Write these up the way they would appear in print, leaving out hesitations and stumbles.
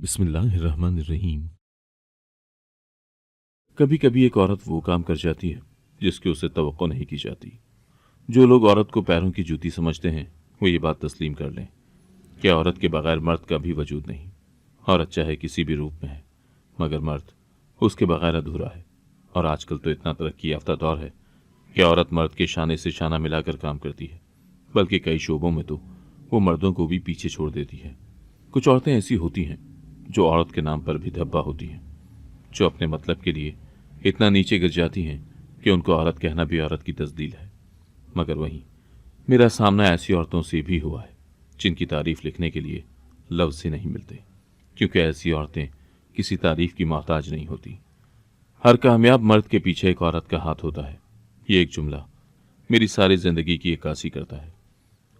बिस्मिल्लाहिर्रहमानिर्रहीम। कभी कभी एक औरत वो काम कर जाती है जिसकी उसे तवक्को नहीं की जाती। जो लोग औरत को पैरों की जूती समझते हैं वो ये बात तस्लीम कर लें कि औरत के बगैर मर्द का भी वजूद नहीं। औरत चाहे किसी भी रूप में है मगर मर्द उसके बगैर अधूरा है। और आजकल तो इतना तरक्की याफ्ता दौर है कि औरत मर्द के शाने से शाना मिलाकर काम करती है, बल्कि कई शोबों में तो वो मर्दों को भी पीछे छोड़ देती है। कुछ औरतें ऐसी होती हैं जो औरत के नाम पर भी धब्बा होती हैं, जो अपने मतलब के लिए इतना नीचे गिर जाती हैं कि उनको औरत कहना भी औरत की तस्दील है। मगर वहीं मेरा सामना ऐसी औरतों से भी हुआ है जिनकी तारीफ लिखने के लिए लफ्ज़ ही नहीं मिलते, क्योंकि ऐसी औरतें किसी तारीफ की मोहताज नहीं होती। हर कामयाब मर्द के पीछे एक औरत का हाथ होता है। ये एक जुमला मेरी सारी जिंदगी की इक्कासी करता है।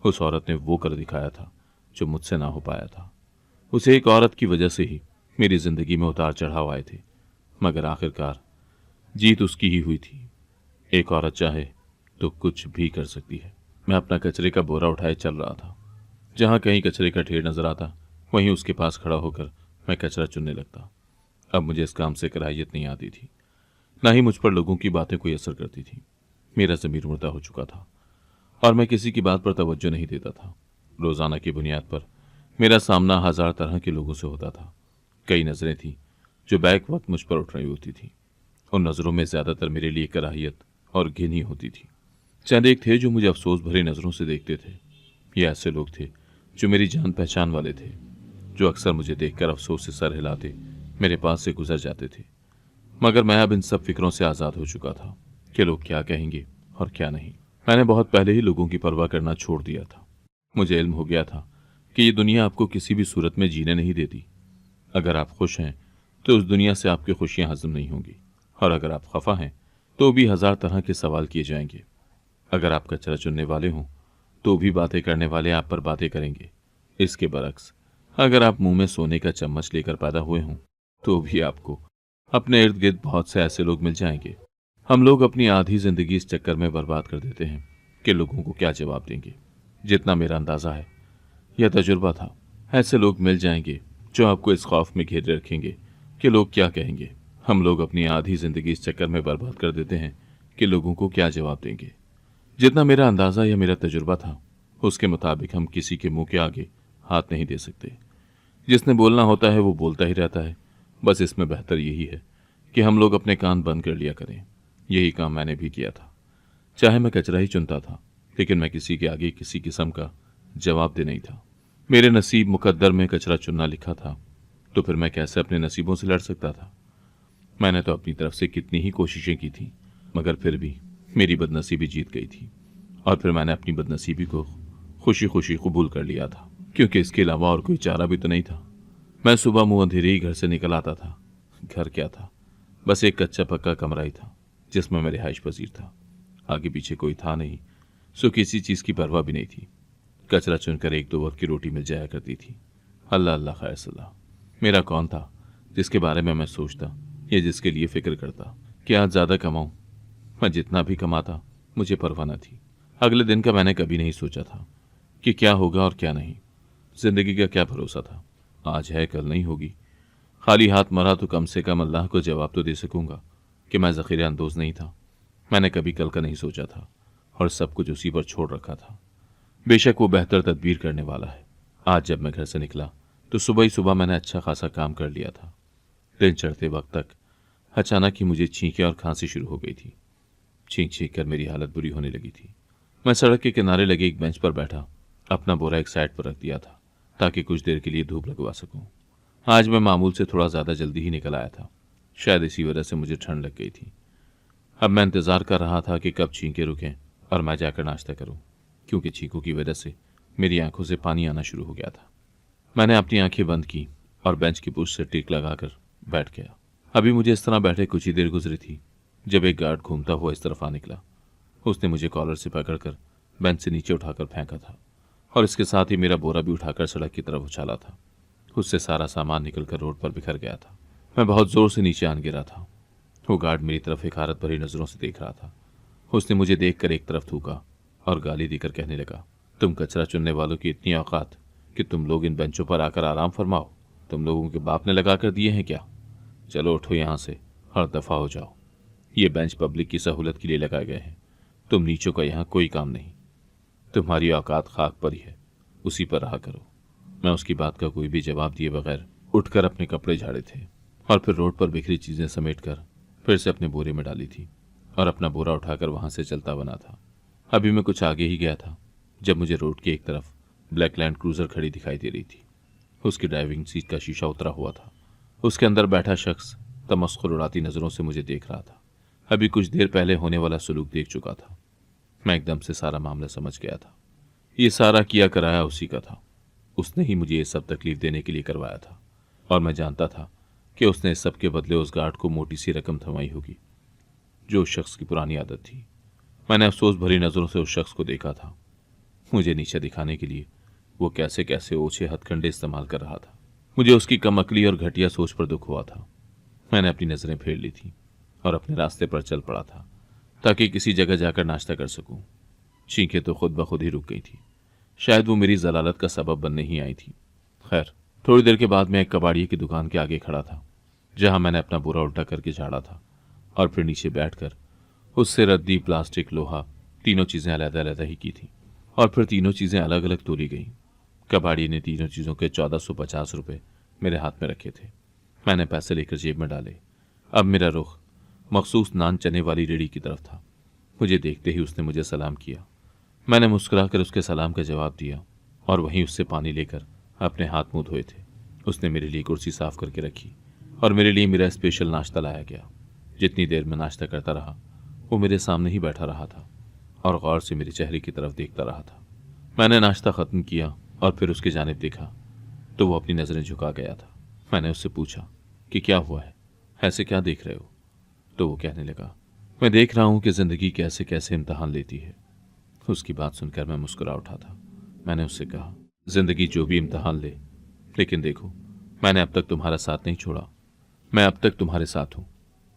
उस औरत ने वो कर दिखाया था जो मुझसे ना हो पाया था। उसे एक औरत की वजह से ही मेरी जिंदगी में उतार चढ़ाव आए थे, मगर आखिरकार जीत उसकी ही हुई थी। एक औरत चाहे तो कुछ भी कर सकती है। मैं अपना कचरे का बोरा उठाए चल रहा था। जहां कहीं कचरे का ढेर नजर आता वहीं उसके पास खड़ा होकर मैं कचरा चुनने लगता। अब मुझे इस काम से कराहियत नहीं आती थी, ना ही मुझ पर लोगों की बातें कोई असर करती थी। मेरा ज़मीर मुर्दा हो चुका था और मैं किसी की बात पर तवज्जो नहीं देता था। रोजाना की बुनियाद पर मेरा सामना हजार तरह के लोगों से होता था। कई नजरें थीं जो बैक वक्त मुझ पर उठ रही होती थी। उन नजरों में ज्यादातर मेरे लिए कराहियत और घिन ही होती थी। चंद एक थे जो मुझे अफसोस भरी नजरों से देखते थे। ये ऐसे लोग थे जो मेरी जान पहचान वाले थे, जो अक्सर मुझे देखकर अफसोस से सर हिलाते मेरे पास से गुजर जाते थे। मगर मैं अब इन सब फिक्रों से आज़ाद हो चुका था कि लोग क्या कहेंगे और क्या नहीं। मैंने बहुत पहले ही लोगों की परवाह करना छोड़ दिया था। मुझे इल्म हो गया था कि ये दुनिया आपको किसी भी सूरत में जीने नहीं देती। अगर आप खुश हैं तो उस दुनिया से आपकी खुशियां हजम नहीं होंगी, और अगर आप खफा हैं तो भी हजार तरह के सवाल किए जाएंगे। अगर आप कचरा चुनने वाले हों तो भी बातें करने वाले आप पर बातें करेंगे। इसके बरक्स अगर आप मुंह में सोने का चम्मच लेकर पैदा हुए हों तो भी आपको अपने इर्द गिर्द बहुत से ऐसे लोग मिल जाएंगे। हम लोग अपनी आधी जिंदगी इस चक्कर में बर्बाद कर देते हैं कि लोगों को क्या जवाब देंगे। जितना मेरा अंदाजा है यह तजुर्बा था, ऐसे लोग मिल जाएंगे जो आपको इस खौफ में घेरे रखेंगे कि लोग क्या कहेंगे। हम लोग अपनी आधी जिंदगी इस चक्कर में बर्बाद कर देते हैं कि लोगों को क्या जवाब देंगे। जितना मेरा अंदाजा या मेरा तजुर्बा था उसके मुताबिक हम किसी के मुंह के आगे हाथ नहीं दे सकते। जिसने बोलना होता है वो बोलता ही रहता है। बस इसमें बेहतर यही है कि हम लोग अपने कान बंद कर लिया करें। यही काम मैंने भी किया था। चाहे मैं कचरा ही चुनता था, लेकिन मैं किसी के आगे किसी किस्म का जवाब दे नहीं था। मेरे नसीब मुकद्दर में कचरा चुनना लिखा था, तो फिर मैं कैसे अपने नसीबों से लड़ सकता था। मैंने तो अपनी तरफ से कितनी ही कोशिशें की थी, मगर फिर भी मेरी बदनसीबी जीत गई थी। और फिर मैंने अपनी बदनसीबी को खुशी खुशी कबूल कर लिया था, क्योंकि इसके अलावा और कोई चारा भी तो नहीं था। मैं सुबह मुंह अंधेरे ही घर से निकल आता था। घर क्या था, बस एक कच्चा पक्का कमरा ही था जिसमें मैं रिहाइश पजीर था। आगे पीछे कोई था नहीं, सो किसी चीज़ की परवाह भी नहीं थी। कचरा चुनकर एक दो वक्त की रोटी मिल जाया करती थी। अल्लाह अल्लाह खैर सलाह। मेरा कौन था जिसके बारे में मैं सोचता या जिसके लिए फिक्र करता कि आज ज़्यादा कमाऊं। मैं जितना भी कमाता मुझे परवाह न थी। अगले दिन का मैंने कभी नहीं सोचा था कि क्या होगा और क्या नहीं। जिंदगी का क्या भरोसा था, आज है कल नहीं होगी। खाली हाथ मरा तो कम से कम अल्लाह को जवाब तो दे सकूंगा कि मैं ज़ख़ीरे अंदोज़ नहीं था। मैंने कभी कल का नहीं सोचा था और सब कुछ उसी पर छोड़ रखा था। बेशक वो बेहतर तदबीर करने वाला है। आज जब मैं घर से निकला तो सुबह ही सुबह मैंने अच्छा खासा काम कर लिया था। दिन चढ़ते वक्त तक अचानक ही मुझे छींकें और खांसी शुरू हो गई थी। छींक छींक कर मेरी हालत बुरी होने लगी थी। मैं सड़क के किनारे लगे एक बेंच पर बैठा अपना बोरा एक साइड पर रख दिया था ताकि कुछ देर के लिए धूप लगवा सकूं। आज मैं मामूल से थोड़ा ज़्यादा जल्दी ही निकल आया था। शायद इसी वजह से मुझे ठंड लग गई थी। अब मैं इंतज़ार कर रहा था कि कब छींकें रुकें और मैं जाकर नाश्ता करूं, क्योंकि छींकों की वजह से मेरी आंखों से पानी आना शुरू हो गया था। मैंने अपनी आंखें बंद की और बेंच की पुश से टिक लगाकर बैठ गया। अभी मुझे इस तरह बैठे कुछ ही देर गुजरी थी जब एक गार्ड घूमता हुआ इस तरफ आ निकला। उसने मुझे कॉलर से पकड़कर बेंच से नीचे उठाकर फेंका था और इसके साथ ही मेरा बोरा भी उठाकर सड़क की तरफ उछाला था। उससे सारा सामान निकलकर रोड पर बिखर गया था। मैं बहुत जोर से नीचे आन गिरा था। वो गार्ड मेरी तरफ हकारत भरी नजरों से देख रहा था। उसने मुझे देखकर एक तरफ थूका और गाली देकर कहने लगा, तुम कचरा चुनने वालों की इतनी औकात कि तुम लोग इन बेंचों पर आकर आराम फरमाओ। तुम लोगों के बाप ने लगा कर दिए हैं क्या? चलो उठो यहाँ से और दफा हो जाओ। ये बेंच पब्लिक की सहूलत के लिए लगाए गए हैं। तुम नीचों का यहाँ कोई काम नहीं। तुम्हारी औकात खाक पर ही है, उसी पर रहा करो। मैं उसकी बात का कोई भी जवाब दिए बगैर उठकर अपने कपड़े झाड़े थे और फिर रोड पर बिखरी चीजें समेटकर फिर से अपने बोरे में डाली थी और अपना बोरा उठाकर वहां से चलता बना था। अभी मैं कुछ आगे ही गया था जब मुझे रोड की एक तरफ ब्लैक लैंड क्रूजर खड़ी दिखाई दे रही थी। उसकी ड्राइविंग सीट का शीशा उतरा हुआ था। उसके अंदर बैठा शख्स तमस्खुर उड़ाती नजरों से मुझे देख रहा था। अभी कुछ देर पहले होने वाला सुलूक देख चुका था। मैं एकदम से सारा मामला समझ गया था। ये सारा किया कराया उसी का था। उसने ही मुझे ये सब तकलीफ देने के लिए करवाया था और मैं जानता था कि उसने इस सब के बदले उस गार्ड को मोटी सी रकम थमाई होगी, जो उस शख्स की पुरानी आदत थी। मैंने अफसोस भरी नजरों से उस शख्स को देखा था। मुझे नीचे दिखाने के लिए वो कैसे कैसे ओछे हथकंडे इस्तेमाल कर रहा था। मुझे उसकी कम अकली और घटिया सोच पर दुख हुआ था। मैंने अपनी नजरें फेर ली थी और अपने रास्ते पर चल पड़ा था ताकि किसी जगह जाकर नाश्ता कर सकूं। चीखें तो खुद ब खुद ही रुक गई थी। शायद वो मेरी जलालत का सबब बनने ही आई थी। खैर, थोड़ी देर के बाद मैं एक कबाड़िए की दुकान के आगे खड़ा था, जहां मैंने अपना बोरा उल्टा करके झाड़ा था और फिर नीचे बैठकर उससे रद्दी, प्लास्टिक, लोहा, तीनों चीजें अलग अलग ही की थी और फिर तीनों चीजें अलग अलग तोली गई। कबाड़ी ने तीनों चीजों के 1450 रुपए मेरे हाथ में रखे थे। मैंने पैसे लेकर जेब में डाले। अब मेरा रुख मखसूस नान चने वाली रेड़ी की तरफ था। मुझे देखते ही उसने मुझे सलाम किया। मैंने मुस्कुराकर उसके सलाम का जवाब दिया और वहीं उससे पानी लेकर अपने हाथ मुंह धोए थे। उसने मेरे लिए कुर्सी साफ करके रखी और मेरे लिए मेरा स्पेशल नाश्ता लाया गया। जितनी देर मैं नाश्ता करता रहा वो मेरे सामने ही बैठा रहा था और गौर से मेरे चेहरे की तरफ देखता रहा था। मैंने नाश्ता खत्म किया और फिर उसकी जानिब देखा तो वो अपनी नजरें झुका गया था। मैंने उससे पूछा कि क्या हुआ है, ऐसे क्या देख रहे हो? तो वो कहने लगा, मैं देख रहा हूं कि जिंदगी कैसे कैसे इम्तहान लेती है। उसकी बात सुनकर मैं मुस्कुरा उठा था। मैंने उससे कहा, जिंदगी जो भी इम्तहान ले, लेकिन देखो, मैंने अब तक तुम्हारा साथ नहीं छोड़ा। मैं अब तक तुम्हारे साथ हूं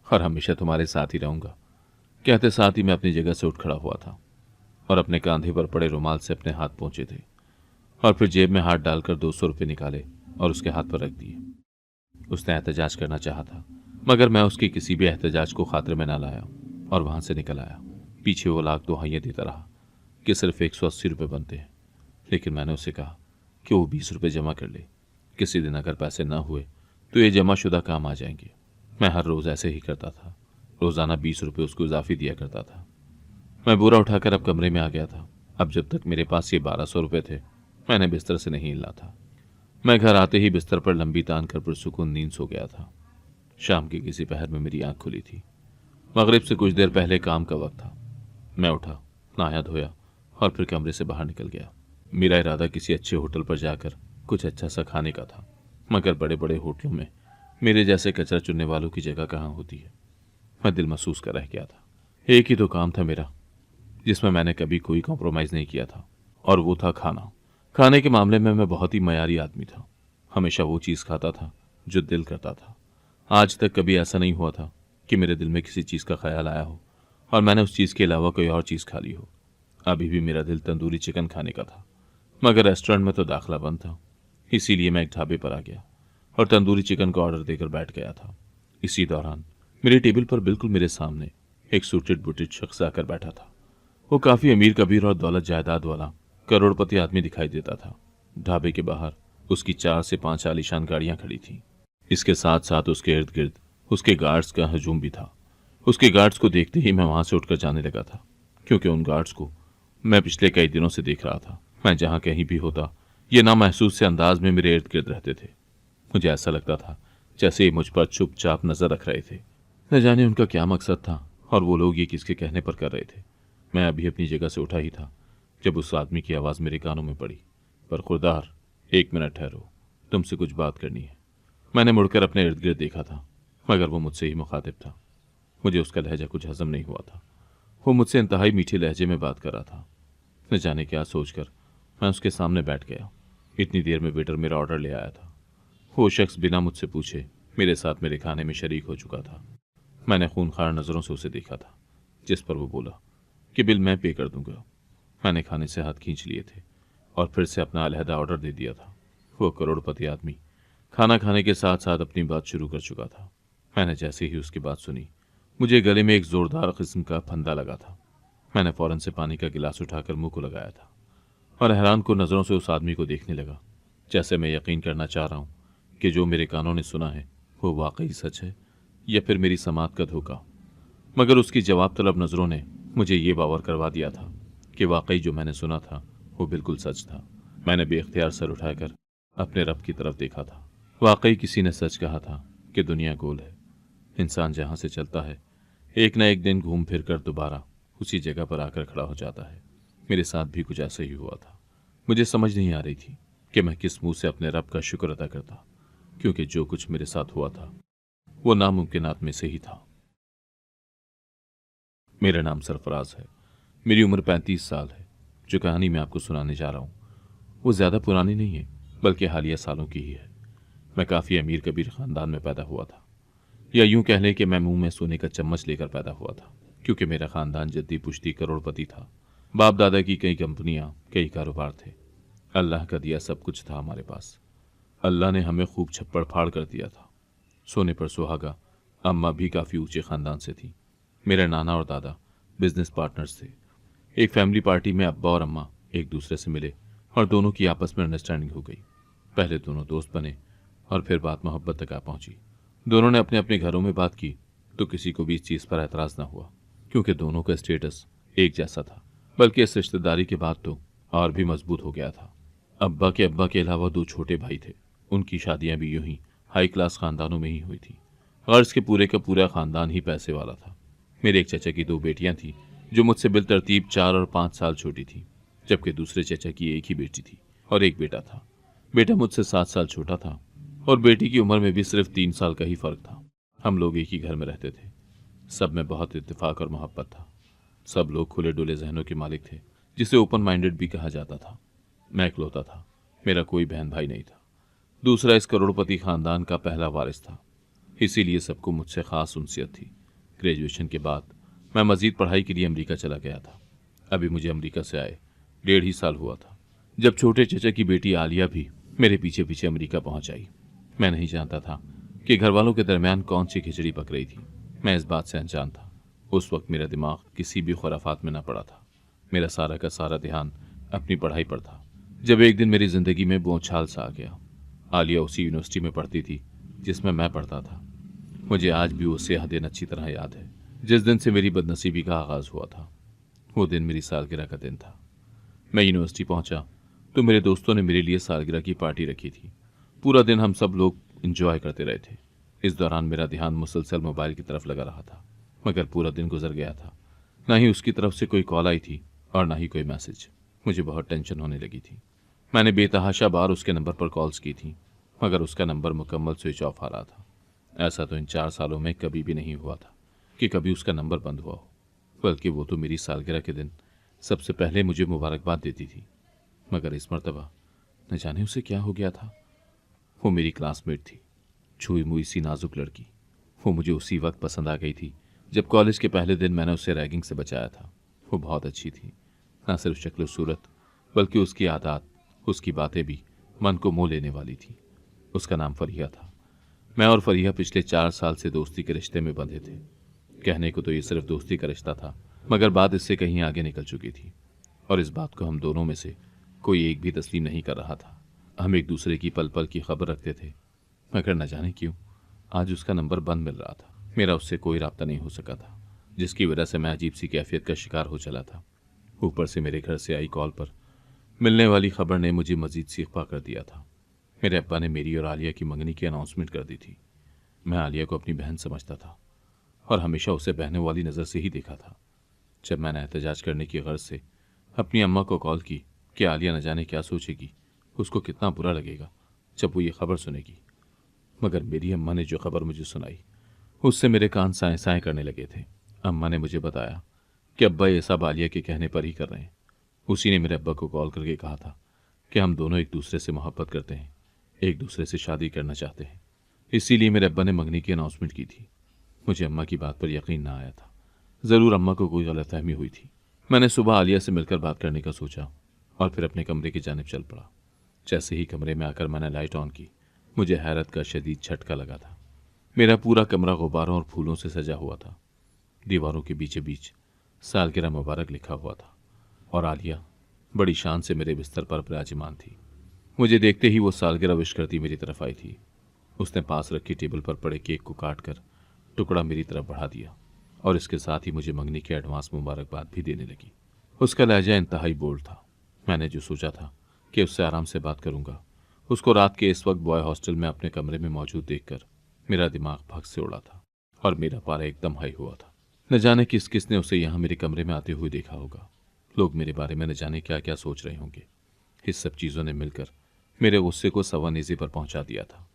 और हमेशा तुम्हारे साथ ही रहूंगा। कहते साथ ही मैं अपनी जगह से उठ खड़ा हुआ था और अपने कंधे पर पड़े रुमाल से अपने हाथ पहुंचे थे और फिर जेब में हाथ डालकर 200 रुपये निकाले और उसके हाथ पर रख दिए। उसने एहतजाज करना चाहा था, मगर मैं उसके किसी भी एहतजाज को खातिर में न लाया और वहां से निकल आया। पीछे वो लाख दुहाइयां देता रहा कि सिर्फ 180 रुपये बनते हैं, लेकिन मैंने उसे कहा कि वो 20 रुपये जमा कर ले। किसी दिन अगर पैसे न हुए तो ये जमाशुदा काम आ जाएंगे। मैं हर रोज ऐसे ही करता था। रोजाना 20 रुपये उसको इजाफी दिया करता था। मैं बोरा उठाकर अब कमरे में आ गया था। अब जब तक मेरे पास ये 1200 रुपये थे, मैंने बिस्तर से नहीं हिला था। मैं घर आते ही बिस्तर पर लंबी तान कर पुरसुकून नींद सो गया था। शाम के किसी पहर में मेरी आंख खुली थी। मगरिब से कुछ देर पहले काम का वक्त था। मैं उठा, नहाया धोया और फिर कमरे से बाहर निकल गया। मेरा इरादा किसी अच्छे होटल पर जाकर कुछ अच्छा सा खाने का था, मगर बड़े बड़े होटलों में मेरे जैसे कचरा चुनने वालों की जगह कहाँ होती है। मैं दिल महसूस कर रह गया था। एक ही तो काम था मेरा जिसमें मैंने कभी कोई कॉम्प्रोमाइज़ नहीं किया था, और वो था खाना। खाने के मामले में मैं बहुत ही मयारी आदमी था। हमेशा वो चीज़ खाता था जो दिल करता था। आज तक कभी ऐसा नहीं हुआ था कि मेरे दिल में किसी चीज़ का ख्याल आया हो और मैंने उस चीज़ के अलावा कोई और चीज़ खा ली हो। अभी भी मेरा दिल तंदूरी चिकन खाने का था, मगर रेस्टोरेंट में तो दाखला बंद था। इसीलिए मैं एक ढाबे पर आ गया और तंदूरी चिकन का ऑर्डर देकर बैठ गया था। इसी दौरान मेरे टेबल पर बिल्कुल मेरे सामने एक सूटेड बूटेड शख्स आकर बैठा था। वो काफ़ी अमीर कबीर और दौलत जायदाद वाला करोड़पति आदमी दिखाई देता था। ढाबे के बाहर उसकी 4 से 5 आलीशान गाड़ियां खड़ी थीं। इसके साथ साथ उसके इर्द गिर्द उसके गार्ड्स का हजूम भी था। उसके गार्ड्स को देखते ही मैं वहां से उठकर जाने लगा था, क्योंकि उन गार्ड्स को मैं पिछले कई दिनों से देख रहा था। मैं जहां कहीं भी होता, ये नामहसूस से अंदाज में मेरे इर्द गिर्द रहते थे। मुझे ऐसा लगता था जैसे ये मुझ पर चुपचाप नजर रख रहे थे। न जाने उनका क्या मकसद था और वो लोग ये किसके कहने पर कर रहे थे। मैं अभी अपनी जगह से उठा ही था जब उस आदमी की आवाज़ मेरे कानों में पड़ी, पर खुरदार, 1 मिनट ठहरो, तुमसे कुछ बात करनी है। मैंने मुड़कर अपने इर्द गिर्द देखा था, मगर वो मुझसे ही मुखातिब था। मुझे उसका लहजा कुछ हजम नहीं हुआ था। वो मुझसे इंतहाई मीठे लहजे में बात कर रहा था। न जाने क्या सोचकर मैं उसके सामने बैठ गया। इतनी देर में वेटर मेरा ऑर्डर ले आया था। वो शख्स बिना मुझसे पूछे मेरे साथ मेरे खाने में शरीक हो चुका था। मैंने खूनखार नज़रों से उसे देखा था, जिस पर वो बोला कि बिल मैं पे कर दूंगा। मैंने खाने से हाथ खींच लिए थे और फिर से अपना अलहदा ऑर्डर दे दिया था। वो करोड़पति आदमी खाना खाने के साथ साथ अपनी बात शुरू कर चुका था। मैंने जैसे ही उसकी बात सुनी, मुझे गले में एक जोरदार किस्म का फंदा लगा था। मैंने फौरन से पानी का गिलास उठाकर मुंह को लगाया था और हैरान को नज़रों से उस आदमी को देखने लगा, जैसे मैं यकीन करना चाह रहा हूँ कि जो मेरे कानों ने सुना है वो वाकई सच है या फिर मेरी समात का धोखा। मगर उसकी जवाब तलब नज़रों ने मुझे ये बावर करवा दिया था कि वाकई जो मैंने सुना था वो बिल्कुल सच था। मैंने बेख्तियार सर उठाकर अपने रब की तरफ देखा था। वाकई किसी ने सच कहा था कि दुनिया गोल है। इंसान जहाँ से चलता है एक न एक दिन घूम फिर कर दोबारा उसी जगह पर आकर खड़ा हो जाता है। मेरे साथ भी कुछ ऐसा ही हुआ था। मुझे समझ नहीं आ रही थी कि मैं किस मुंह से अपने रब का शुक्र अदा करता, क्योंकि जो कुछ मेरे साथ हुआ था वो नामुमकिनात में से ही था। मेरा नाम सरफराज है। मेरी उम्र 35 साल है। जो कहानी मैं आपको सुनाने जा रहा हूँ वो ज़्यादा पुरानी नहीं है, बल्कि हालिया सालों की ही है। मैं काफ़ी अमीर कबीर ख़ानदान में पैदा हुआ था, या यूं कह लें कि मैं मुंह में सोने का चम्मच लेकर पैदा हुआ था, क्योंकि मेरा ख़ानदान जद्दी पुश्ती करोड़पति था। बाप दादा की कई कंपनियां, कई कारोबार थे। अल्लाह का दिया सब कुछ था हमारे पास। अल्लाह ने हमें खूब छप्पड़ फाड़ कर दिया था। सोने पर सुहागा। अम्मा भी काफ़ी ऊंचे ख़ानदान से थी। मेरे नाना और दादा बिजनेस पार्टनर्स थे। एक फैमिली पार्टी में अब्बा और अम्मा एक दूसरे से मिले और दोनों की आपस में अंडरस्टैंडिंग हो गई। पहले दोनों दोस्त बने और फिर बात मोहब्बत तक आ पहुंची। दोनों ने अपने अपने घरों में बात की तो किसी को भी इस चीज़ पर एतराज़ ना हुआ, क्योंकि दोनों का स्टेटस एक जैसा था। बल्कि इस रिश्तेदारी के बाद तो और भी मजबूत हो गया था। अब्बा के अलावा दो छोटे भाई थे। उनकी शादियां भी यूं ही हाई क्लास खानदानों में ही हुई थी। गर्ज के पूरे का पूरा खानदान ही पैसे वाला था। मेरे एक चचा की दो बेटियां थीं जो मुझसे बिलतरतीब 4 और 5 साल छोटी थी, जबकि दूसरे चचा की एक ही बेटी थी और एक बेटा था। बेटा मुझसे 7 साल छोटा था और बेटी की उम्र में भी सिर्फ 3 साल का ही फर्क था। हम लोग एक ही घर में रहते थे। सब में बहुत इत्तेफाक और मोहब्बत था। सब लोग खुले डुले जहनों के मालिक थे, जिसे ओपन माइंडेड भी कहा जाता था। मैं इकलौता था। मेरा कोई बहन भाई नहीं था। दूसरा इस करोड़पति खानदान का पहला वारिस था, इसीलिए सबको मुझसे खास उनसियत थी। ग्रेजुएशन के बाद मैं मजीद पढ़ाई के लिए अमेरिका चला गया था। अभी मुझे अमेरिका से आए 1.5 ही साल हुआ था, जब छोटे चचा की बेटी आलिया भी मेरे पीछे पीछे अमेरिका पहुंच आई। मैं नहीं जानता था कि घर वालों के दरमियान कौन सी खिचड़ी पक रही थी। मैं इस बात से अनजान था। उस वक्त मेरा दिमाग किसी भी खुराफात में न पड़ा था। मेरा सारा का सारा ध्यान अपनी पढ़ाई पर था। जब एक दिन मेरी जिंदगी में बौछाल सा आ गया। आलिया उसी यूनिवर्सिटी में पढ़ती थी जिसमें मैं पढ़ता था। मुझे आज भी वो स्याह दिन अच्छी तरह याद है, जिस दिन से मेरी बदनसीबी का आगाज हुआ था। वो दिन मेरी सालगिरह का दिन था। मैं यूनिवर्सिटी पहुंचा तो मेरे दोस्तों ने मेरे लिए सालगिरह की पार्टी रखी थी। पूरा दिन हम सब लोग इंजॉय करते रहे थे। इस दौरान मेरा ध्यान मुसलसल मोबाइल की तरफ लगा रहा था, मगर पूरा दिन गुजर गया था। ना ही उसकी तरफ से कोई कॉल आई थी और ना ही कोई मैसेज। मुझे बहुत टेंशन होने लगी थी। मैंने बेतहाशा बार उसके नंबर पर कॉल्स की थी, मगर उसका नंबर मुकम्मल स्विच ऑफ आ रहा था। ऐसा तो इन 4 सालों में कभी भी नहीं हुआ था कि कभी उसका नंबर बंद हुआ हो, बल्कि वो तो मेरी सालगिरह के दिन सबसे पहले मुझे मुबारकबाद देती थी। मगर इस मर्तबा न जाने उसे क्या हो गया था। वो मेरी क्लासमेट थी, छुई मुई सी नाजुक लड़की। वो मुझे उसी वक्त पसंद आ गई थी जब कॉलेज के पहले दिन मैंने उसे रैगिंग से बचाया था। वो बहुत अच्छी थी, ना सिर्फ शक्ल सूरत बल्कि उसकी आदत, उसकी बातें भी मन को मोह लेने वाली थी। उसका नाम फरिया था। मैं और फरिया पिछले 4 साल से दोस्ती के रिश्ते में बंधे थे। कहने को तो ये सिर्फ दोस्ती का रिश्ता था, मगर बात इससे कहीं आगे निकल चुकी थी और इस बात को हम दोनों में से कोई एक भी तस्लीम नहीं कर रहा था। हम एक दूसरे की पल पल की खबर रखते थे, मगर न जाने क्यों आज उसका नंबर बंद मिल रहा था। मेरा उससे कोई राब्ता नहीं हो सका था, जिसकी वजह से मैं अजीब सी कैफियत का शिकार हो चला था। ऊपर से मेरे घर से आई कॉल पर मिलने वाली खबर ने मुझे मजीद सीखपा कर दिया था। मेरे अब्बा ने मेरी और आलिया की मंगनी की अनाउंसमेंट कर दी थी। मैं आलिया को अपनी बहन समझता था और हमेशा उसे बहनों वाली नज़र से ही देखा था। जब मैंने एहतजाज करने की गर्ज से अपनी अम्मा को कॉल की कि आलिया न जाने क्या सोचेगी, उसको कितना बुरा लगेगा जब वो ये खबर सुनेगी, मगर मेरी अम्मा ने जो खबर मुझे सुनाई उससे मेरे कान साए साए करने लगे थे। अम्मा ने मुझे बताया कि अब्बा ये सब आलिया के कहने पर ही कर रहे हैं। उसी ने मेरे अब्बा को कॉल करके कहा था कि हम दोनों एक दूसरे से मोहब्बत करते हैं, एक दूसरे से शादी करना चाहते हैं। इसीलिए मेरे अब्बा ने मंगनी की अनाउंसमेंट की थी। मुझे अम्मा की बात पर यकीन ना आया था। ज़रूर अम्मा को कोई गलतफहमी हुई थी। मैंने सुबह आलिया से मिलकर बात करने का सोचा और फिर अपने कमरे की जानिब चल पड़ा। जैसे ही कमरे में आकर मैंने लाइट ऑन की, मुझे हैरत का शदीद झटका लगा था। मेरा पूरा कमरा गुब्बारों और फूलों से सजा हुआ था। दीवारों के बीचे बीच सालगिरह मुबारक लिखा हुआ था और आलिया बड़ी शान से मेरे बिस्तर पर विराजमान थी। मुझे देखते ही वो सालगिरह विश करती मेरी तरफ आई थी। उसने पास रखी टेबल पर पड़े केक को काट कर टुकड़ा मेरी तरफ बढ़ा दिया और इसके साथ ही मुझे मंगनी की एडवांस मुबारकबाद भी देने लगी। उसका लहजा इंतहाई बोल्ड था। मैंने जो सोचा था कि उससे आराम से बात करूंगा, उसको रात के इस वक्त बॉय हॉस्टल में अपने कमरे में मौजूद देखकर मेरा दिमाग भग से उड़ा था और मेरा पारा एकदम हाई हुआ था। न जाने किस किस ने उसे यहाँ मेरे कमरे में आते हुए देखा होगा। लोग मेरे बारे में न जाने क्या क्या सोच रहे होंगे। इस सब चीज़ों ने मिलकर मेरे गुस्से को सवानेज़े पर पहुंचा दिया था।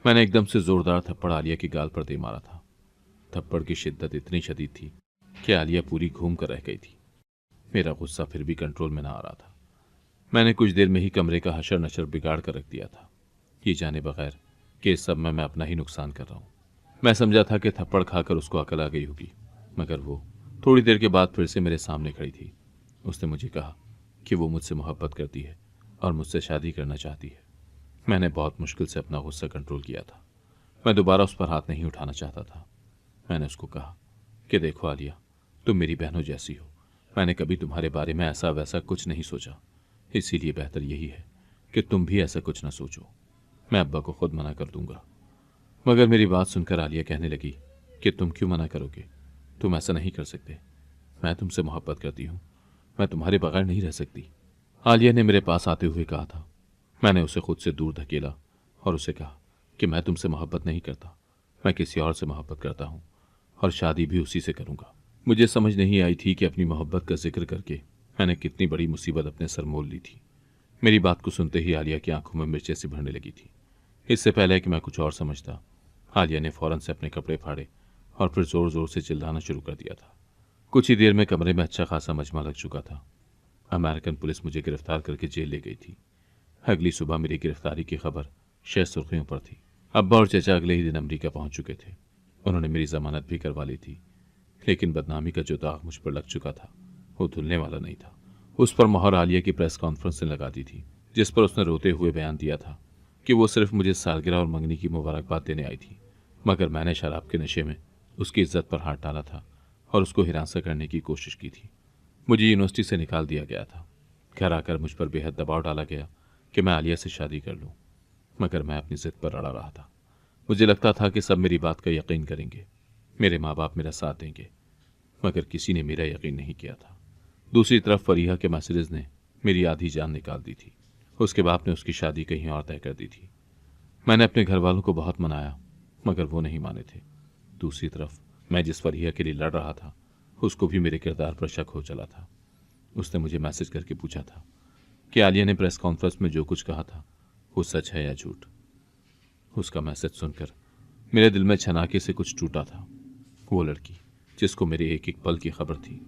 मैंने एकदम से जोरदार थप्पड़ आलिया की गाल पर दे मारा था। थप्पड़ की शिद्दत इतनी शदीद थी कि आलिया पूरी घूम कर रह गई थी। मेरा गुस्सा फिर भी कंट्रोल में ना आ रहा था। मैंने कुछ देर में ही कमरे का हशर नशर बिगाड़ कर रख दिया था, ये जाने बगैर कि इस सब में मैं अपना ही नुकसान कर रहा हूँ। मैं समझा था कि थप्पड़ खाकर उसको अकल आ गई होगी, मगर वो थोड़ी देर के बाद फिर से मेरे सामने खड़ी थी। उसने मुझे कहा कि वो मुझसे मोहब्बत करती है और मुझसे शादी करना चाहती है। मैंने बहुत मुश्किल से अपना गुस्सा कंट्रोल किया था। मैं दोबारा उस पर हाथ नहीं उठाना चाहता था। मैंने उसको कहा कि देखो आलिया, तुम मेरी बहनों जैसी हो। मैंने कभी तुम्हारे बारे में ऐसा वैसा कुछ नहीं सोचा, इसीलिए बेहतर यही है कि तुम भी ऐसा कुछ ना सोचो। मैं अब्बा को खुद मना कर दूंगा। मगर मेरी बात सुनकर आलिया कहने लगी कि तुम क्यों मना करोगे, तुम ऐसा नहीं कर सकते। मैं तुमसे मोहब्बत करती हूँ, मैं तुम्हारे बगैर नहीं रह सकती। आलिया ने मेरे पास आते हुए कहा था। मैंने उसे खुद से दूर धकेला और उसे कहा कि मैं तुमसे मोहब्बत नहीं करता, मैं किसी और से मोहब्बत करता हूँ और शादी भी उसी से करूँगा। मुझे समझ नहीं आई थी कि अपनी मोहब्बत का जिक्र करके मैंने कितनी बड़ी मुसीबत अपने सर मोल ली थी। मेरी बात को सुनते ही आलिया की आंखों में मिर्चें सी भरने लगी थी। इससे पहले कि मैं कुछ और समझता, आलिया ने फौरन से अपने कपड़े फाड़े और फिर जोर जोर से चिल्लाना शुरू कर दिया था। कुछ ही देर में कमरे में अच्छा खासा मजमा लग चुका था। अमेरिकन पुलिस मुझे गिरफ्तार करके जेल ले गई थी। अगली सुबह मेरी गिरफ्तारी की खबर शहर सुर्खियों पर थी। अब्बा और चचा अगले ही दिन अमेरिका पहुंच चुके थे। उन्होंने मेरी जमानत भी करवा ली थी, लेकिन बदनामी का जो दाग मुझ पर लग चुका था वो धुलने वाला नहीं था। उस पर मोहर आलिया की प्रेस कॉन्फ्रेंस ने लगा दी थी, जिस पर उसने रोते हुए बयान दिया था कि वो सिर्फ मुझे सालगिरह और मंगनी की मुबारकबाद देने आई थी, मगर मैंने शराब के नशे में उसकी इज्जत पर हाथ डाला था और उसको हिरासत करने की कोशिश की थी। मुझे यूनिवर्सिटी से निकाल दिया गया था। घर आकर मुझ पर बेहद दबाव डाला गया कि मैं आलिया से शादी कर लूं, मगर मैं अपनी जिद पर अड़ा रहा था। मुझे लगता था कि सब मेरी बात का यकीन करेंगे, मेरे माँ बाप मेरा साथ देंगे, मगर किसी ने मेरा यकीन नहीं किया था। दूसरी तरफ फरीहा के मैसेज ने मेरी आधी जान निकाल दी थी। उसके बाप ने उसकी शादी कहीं और तय कर दी थी। मैंने अपने घर वालों को बहुत मनाया, मगर वो नहीं माने थे। दूसरी तरफ मैं जिस फरीहा के लिए लड़ रहा था उसको भी मेरे किरदार पर शक हो चला था। उसने मुझे मैसेज करके पूछा था कि आलिया ने प्रेस कॉन्फ्रेंस में जो कुछ कहा था वो सच है या झूठ। उसका मैसेज सुनकर मेरे दिल में छनाके से कुछ टूटा था। वो लड़की जिसको मेरे एक एक पल की खबर थी,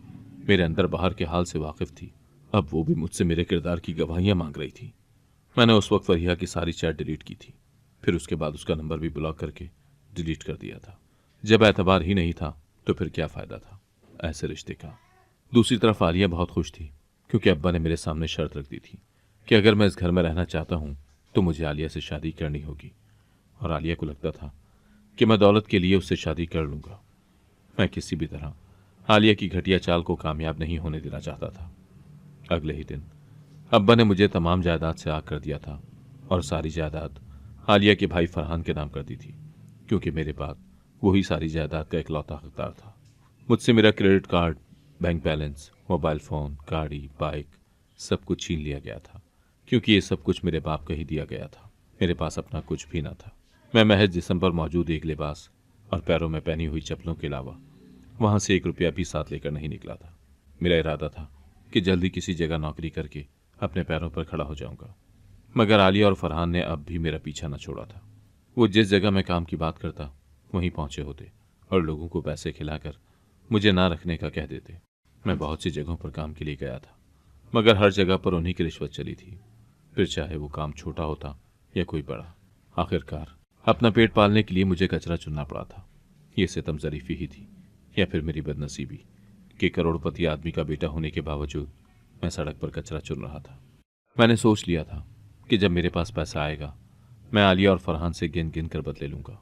मेरे अंदर बाहर के हाल से वाकिफ थी, अब वो भी मुझसे मेरे किरदार की गवाहियां मांग रही थी। मैंने उस वक्त फरीहा की सारी चैट डिलीट की थी, फिर उसके बाद उसका नंबर भी ब्लॉक करके डिलीट कर दिया था। जब एतबार ही नहीं था तो फिर क्या फ़ायदा था ऐसे रिश्ते का। दूसरी तरफ आलिया बहुत खुश थी, क्योंकि अब्बा ने मेरे सामने शर्त रख दी थी कि अगर मैं इस घर में रहना चाहता हूँ तो मुझे आलिया से शादी करनी होगी, और आलिया को लगता था कि मैं दौलत के लिए उससे शादी कर लूँगा। मैं किसी भी तरह आलिया की घटिया चाल को कामयाब नहीं होने देना चाहता था। अगले ही दिन अब्बा ने मुझे तमाम जायदाद से आग कर दिया था और सारी जायदाद आलिया के भाई फरहान के नाम कर दी थी, क्योंकि मेरे बाद वही सारी जायदाद का इकलौता हकदार था। मुझसे मेरा credit card, bank balance, mobile phone, गाड़ी, बाइक सब कुछ छीन लिया गया था, क्योंकि ये सब कुछ मेरे बाप का ही दिया गया था। मेरे पास अपना कुछ भी ना था। मैं महज जिस्म पर मौजूद एक लिबास और पैरों में पहनी हुई चप्पलों के अलावा वहाँ से 1 रुपया भी साथ लेकर नहीं निकला था। मेरा इरादा था कि जल्दी किसी जगह नौकरी करके अपने पैरों पर खड़ा हो जाऊंगा, मगर आलिया और फरहान ने अब भी मेरा पीछा न छोड़ा था। वो जिस जगह मैं काम की बात करता वहीं पहुंचे होते और लोगों को पैसे खिलाकर मुझे ना रखने का कह देते। मैं बहुत सी जगहों पर काम के लिए गया था, मगर हर जगह पर उन्हीं की रिश्वत चली थी, फिर चाहे वो काम छोटा होता या कोई बड़ा। आखिरकार अपना पेट पालने के लिए मुझे कचरा चुनना पड़ा था। ये सितम ज़रीफ़ी ही थी या फिर मेरी बदनसीबी कि करोड़पति आदमी का बेटा होने के बावजूद मैं सड़क पर कचरा चुन रहा था। मैंने सोच लिया था कि जब मेरे पास पैसा आएगा मैं आलिया और फरहान से गिन गिन कर बदले लूंगा,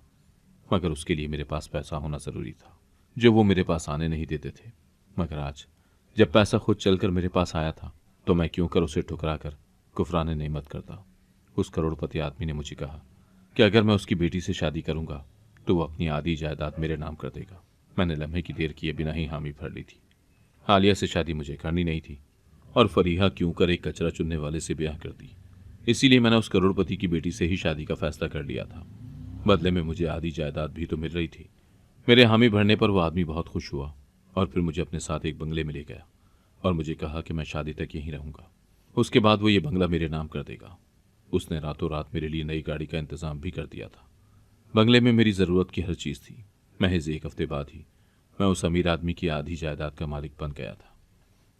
मगर उसके लिए मेरे पास पैसा होना जरूरी था, जो वो मेरे पास आने नहीं देते थे। मगर आज जब पैसा खुद चलकर मेरे पास आया था, तो मैं क्यों कर उसे ठुकरा कर कुफराने नेमत करता। उस करोड़पति आदमी ने मुझे कहा कि अगर मैं उसकी बेटी से शादी करूंगा तो वो अपनी आधी जायदाद मेरे नाम कर देगा। मैंने लम्हे की देर किए बिना ही हामी भर ली थी। आलिया से शादी मुझे करनी नहीं थी और फरीहा क्यों कर एक कचरा चुनने वाले से ब्याह कर दी। इसीलिए मैंने उस करोड़पति की बेटी से ही शादी का फैसला कर लिया था। बदले में मुझे आधी जायदाद भी तो मिल रही थी। मेरे हामी भरने पर वो आदमी बहुत खुश हुआ और फिर मुझे अपने साथ एक बंगले में ले गया और मुझे कहा कि मैं शादी तक यहीं रहूंगा, उसके बाद वो ये बंगला मेरे नाम कर देगा। उसने रातों रात मेरे लिए नई गाड़ी का इंतजाम भी कर दिया था। बंगले में मेरी ज़रूरत की हर चीज़ थी। महज एक हफ्ते बाद ही मैं उस अमीर आदमी की आधी जायदाद का मालिक बन गया था।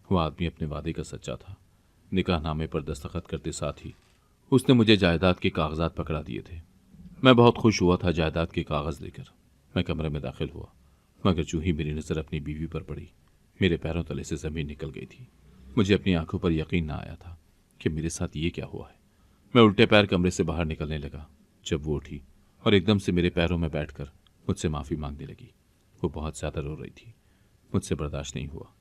वो आदमी अपने वादे का सच्चा था। निकाहनामे पर दस्तखत करते साथ ही उसने मुझे जायदाद के कागजात पकड़ा दिए थे। मैं बहुत खुश हुआ था जायदाद के कागज़ लेकर। मैं कमरे में दाखिल हुआ, मगर जो ही मेरी नज़र अपनी बीवी पर पड़ी, मेरे पैरों तले से ज़मीन निकल गई थी। मुझे अपनी आंखों पर यकीन ना आया था कि मेरे साथ ये क्या हुआ है। मैं उल्टे पैर कमरे से बाहर निकलने लगा जब वो उठी और एकदम से मेरे पैरों में बैठकर मुझसे माफ़ी मांगने लगी। वो बहुत ज़्यादा रो रही थी। मुझसे बर्दाश्त नहीं हुआ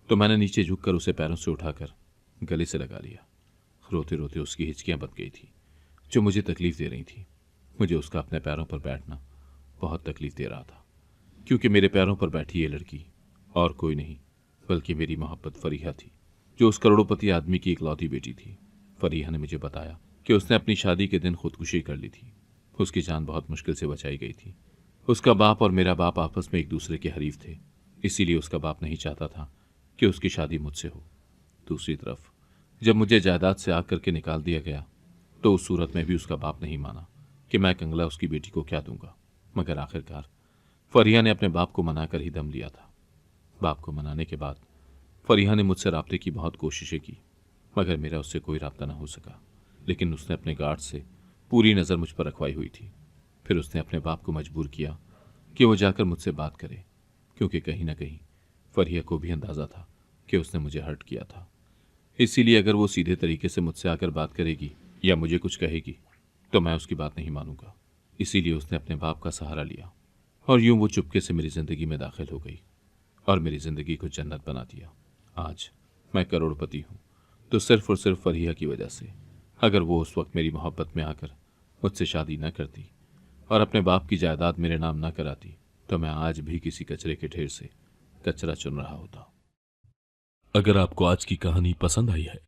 तो मैंने नीचे झुककर उसे पैरों से उठाकर गले से लगा लिया। रोते रोते उसकी हिचकियाँ बंध गई थी, जो मुझे तकलीफ़ दे रही थी। मुझे उसका अपने पैरों पर बैठना बहुत तकलीफ़ दे रहा था, क्योंकि मेरे पैरों पर बैठी ये लड़की और कोई नहीं बल्कि मेरी मोहब्बत फरीहा थी, जो उस करोड़पति आदमी की इकलौती बेटी थी। फरीहा ने मुझे बताया कि उसने अपनी शादी के दिन खुदकुशी कर ली थी। उसकी जान बहुत मुश्किल से बचाई गई थी। उसका बाप और मेरा बाप आपस में एक दूसरे के हरीफ थे, इसीलिए उसका बाप नहीं चाहता था कि उसकी शादी मुझसे हो। दूसरी तरफ जब मुझे जायदाद से आग करके निकाल दिया गया, तो उस सूरत में भी उसका बाप नहीं माना कि मैं कंगला उसकी बेटी को क्या दूंगा। मगर आखिरकार फरीहा ने अपने बाप को मनाकर ही दम लिया था। बाप को मनाने के बाद फरीहा ने मुझसे राब्ते की बहुत कोशिशें की, मगर मेरा उससे कोई राब्ता ना हो सका। लेकिन उसने अपने गार्ड से पूरी नज़र मुझ पर रखवाई हुई थी। फिर उसने अपने बाप को मजबूर किया कि वो जाकर मुझसे बात करे, क्योंकि कहीं ना कहीं फरीहा को भी अंदाज़ा था कि उसने मुझे हर्ट किया था। इसीलिए अगर वो सीधे तरीके से मुझसे आकर बात करेगी या मुझे कुछ कहेगी तो मैं उसकी बात नहीं मानूंगा। इसीलिए उसने अपने बाप का सहारा लिया और यूं वो चुपके से मेरी ज़िंदगी में दाखिल हो गई और मेरी ज़िंदगी को जन्नत बना दिया। आज मैं करोड़पति हूँ तो सिर्फ और सिर्फ फरीहा की वजह से। अगर वो उस वक्त मेरी मोहब्बत में आकर मुझसे शादी न करती और अपने बाप की जायदाद मेरे नाम न कराती, तो मैं आज भी किसी कचरे के ढेर से कचरा चुन रहा होता। अगर आपको आज की कहानी पसंद आई है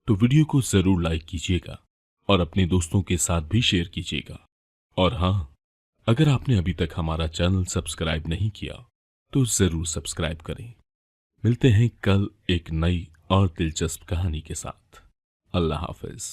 तो वीडियो को जरूर लाइक कीजिएगा और अपने दोस्तों के साथ भी शेयर कीजिएगा। और हाँ, अगर आपने अभी तक हमारा चैनल सब्सक्राइब नहीं किया तो जरूर सब्सक्राइब करें। मिलते हैं कल एक नई और दिलचस्प कहानी के साथ। अल्लाह हाफिज।